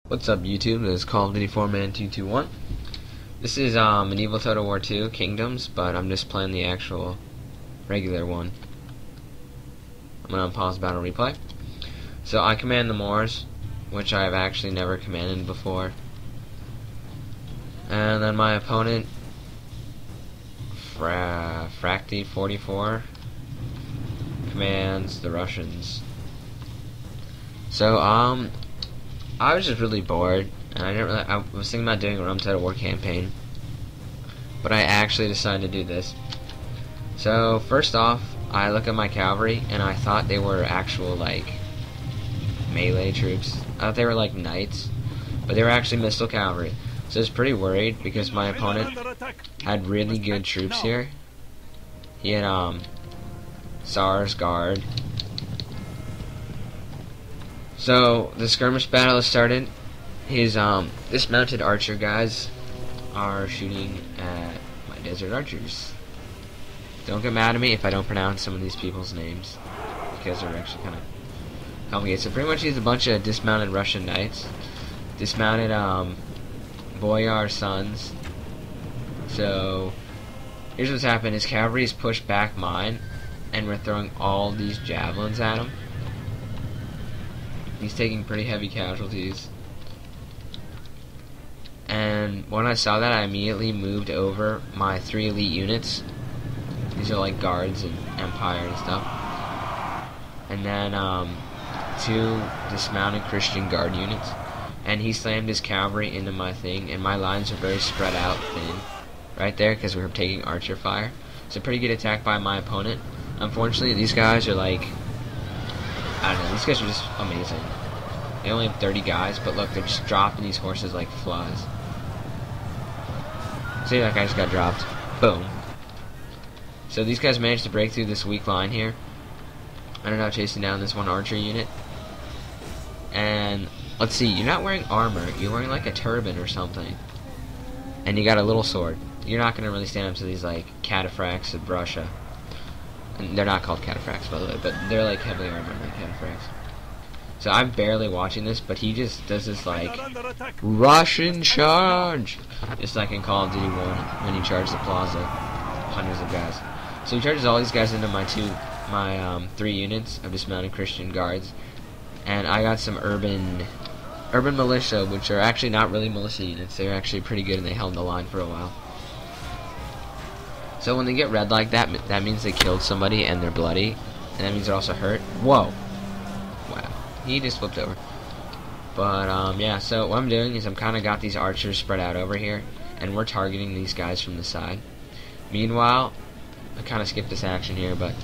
What's up YouTube? This is Call of Duty 4Man221. This is Medieval Total War 2 Kingdoms, but I'm just playing the actual regular one. I'm gonna pause battle replay. So I command the Moors, which I've actually never commanded before. And then my opponent, Fracty44, commands the Russians. So I was just really bored, and I was thinking about doing a Rome Total War campaign, but I actually decided to do this. So first off, I look at my cavalry, and I thought they were actual like melee troops. I thought they were like knights, but they were actually missile cavalry. So I was pretty worried because my opponent had really good troops here. He had Tsar's Guard. So the skirmish battle has started. His dismounted archer guys are shooting at my desert archers. Don't get mad at me if I don't pronounce some of these people's names, because they're actually kind of complicated. So pretty much he's a bunch of dismounted Russian knights, dismounted boyar sons. So here's what's happened: his cavalry has pushed back mine, and we're throwing all these javelins at him. He's taking pretty heavy casualties. And when I saw that, I immediately moved over my 3 elite units. These are like guards and Empire and stuff. And then 2 dismounted Christian guard units. And he slammed his cavalry into my thing, and my lines are very spread out thin right there because we were taking archer fire. It's a pretty good attack by my opponent. Unfortunately, these guys are like, I don't know, these guys are just amazing. They only have 30 guys, but look, they're just dropping these horses like flies. See, that guy just got dropped. Boom. So these guys managed to break through this weak line here. I don't know, chasing down this one archer unit. And let's see, you're not wearing armor, you're wearing like a turban or something. And you got a little sword. You're not going to really stand up to these like cataphracts of Russia. And they're not called cataphracts, by the way, but they're like heavily armored like cataphracts. So I'm barely watching this, but he just does this like Russian charge, just like in Call of Duty 1 when he charged the plaza, hundreds of guys. So he charges all these guys into my 3 units of dismounted Christian guards, and I got some urban militia, which are actually not really militia units. They're actually pretty good, and they held the line for a while. So when they get red like that, that means they killed somebody and they're bloody, and that means they're also hurt. Whoa. Wow. He just flipped over. But, yeah, so what I'm doing is I'm kind of got these archers spread out over here, and we're targeting these guys from the side. Meanwhile, I kind of skipped this action here, but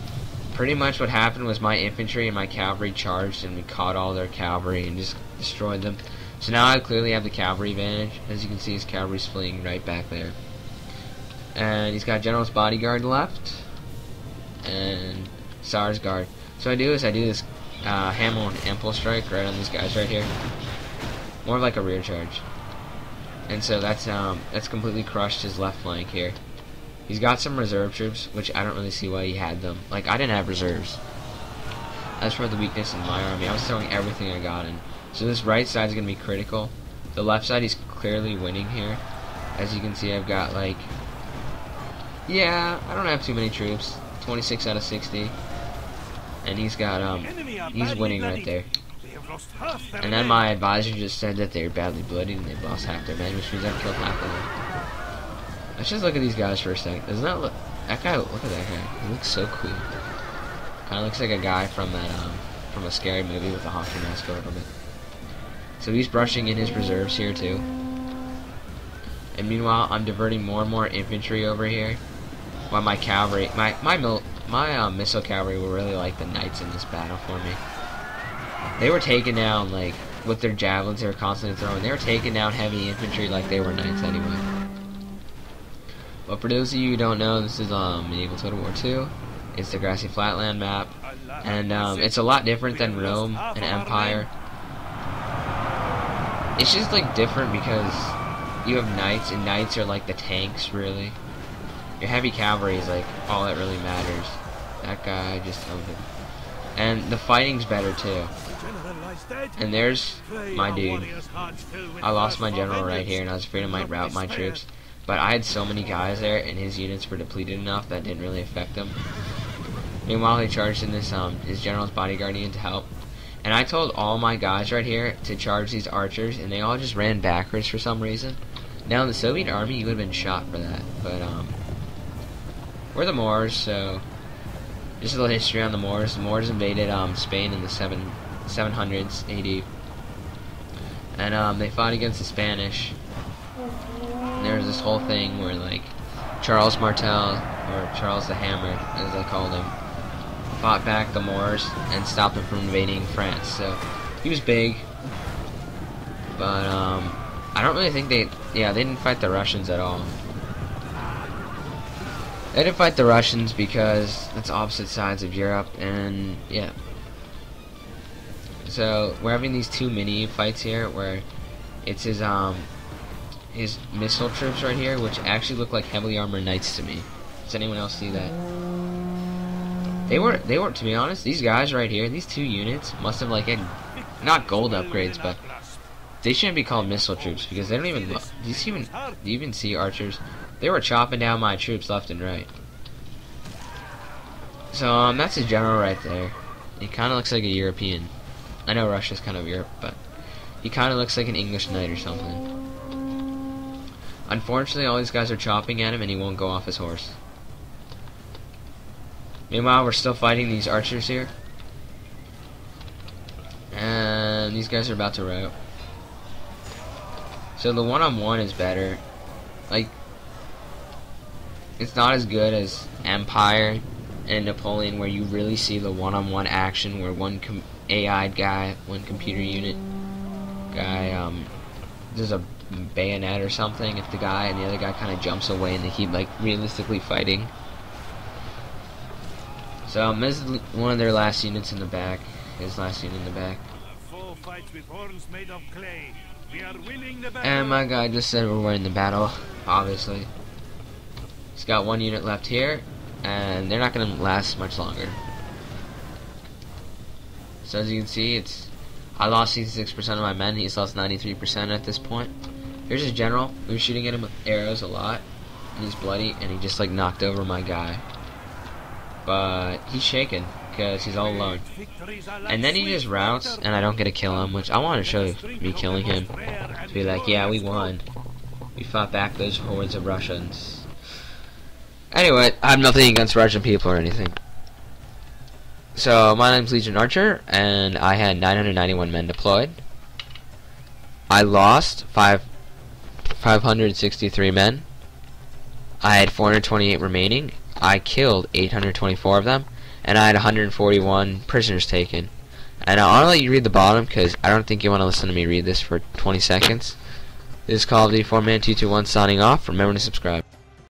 pretty much what happened was my infantry and my cavalry charged, and we caught all their cavalry and just destroyed them. So now I clearly have the cavalry advantage. As you can see, his cavalry's fleeing right back there. And he's got General's Bodyguard left, and Tsar's Guard. So I do this Hammer and Ample Strike right on these guys right here. More of like a rear charge. And so that's completely crushed his left flank here. He's got some reserve troops, which I don't really see why he had them. Like, I didn't have reserves. That's for the weakness in my army. I was throwing everything I got in. So this right side is going to be critical. The left side, he's clearly winning here. As you can see, I've got like, yeah, I don't have too many troops. 26 out of 60. And he's got, he's winning right there. And then my advisor just said that they're badly bloodied and they've lost half their men, which means I've killed half of them. Let's just look at these guys for a second. Doesn't that look, that guy, look at that guy. He looks so cool. Kinda looks like a guy from that, from a scary movie with a hockey mask a little bit. So he's brushing in his reserves here too. And meanwhile, I'm diverting more and more infantry over here. While my cavalry, my missile cavalry were really like the knights in this battle for me. They were taking down, like, with their javelins they were constantly throwing. They were taking down heavy infantry like they were knights anyway. But for those of you who don't know, this is Medieval Total War 2. It's the grassy flatland map, and it's a lot different than Rome and Empire. It's just like different because you have knights, and knights are like the tanks, really. Your heavy cavalry is like all that really matters. That guy just owned it. And the fighting's better too. And there's my dude. I lost my general right here, and I was afraid I might rout my troops. But I had so many guys there, and his units were depleted enough that didn't really affect him. Meanwhile, he charged in this his general's bodyguard in to help. And I told all my guys right here to charge these archers, and they all just ran backwards for some reason. Now in the Soviet army, you would have been shot for that. But we're the Moors, so just a little history on the Moors. The Moors invaded Spain in the 700s AD, and they fought against the Spanish. And there was this whole thing where like Charles Martel, or Charles the Hammer, as they called him, fought back the Moors and stopped them from invading France. So he was big, but I don't really think they didn't fight the Russians at all. They didn't fight the Russians because that's opposite sides of Europe, and yeah. So we're having these two mini fights here, where it's his missile troops right here, which actually look like heavily armored knights to me. Does anyone else see that? They were, to be honest, these guys right here, these two units must have like had, not gold upgrades, but they shouldn't be called missile troops because they don't even. Do you even see archers? They were chopping down my troops left and right. So that's his general right there. He kind of looks like a European. I know Russia's kind of Europe, but he kind of looks like an English knight or something. Unfortunately, all these guys are chopping at him, and he won't go off his horse. Meanwhile, we're still fighting these archers here, and these guys are about to rout. So the one-on-one is better. Like, it's not as good as Empire and Napoleon, where you really see the one-on-one action, where one AI guy, one computer unit guy, does a bayonet or something at the guy, and the other guy kind of jumps away, and they keep like realistically fighting. So this is one of their last units in the back. His last unit in the back. And my guy just said we're winning the battle, obviously. He's got one unit left here, and they're not going to last much longer. So as you can see, I lost 66% of my men, he's lost 93% at this point. Here's his general. We were shooting at him with arrows a lot, and he's bloody, and he just like knocked over my guy. But he's shaken, because he's all alone. And then he just routs, and I don't get to kill him, which I want to show me killing him. To be like, yeah, we won. We fought back those hordes of Russians. Anyway, I have nothing against Russian people or anything. So, my name's Legion Archer, and I had 991 men deployed. I lost 563 men. I had 428 remaining. I killed 824 of them, and I had 141 prisoners taken. And I'll let you read the bottom, because I don't think you want to listen to me read this for 20 seconds. This is Call of Duty 4Man221 signing off. Remember to subscribe.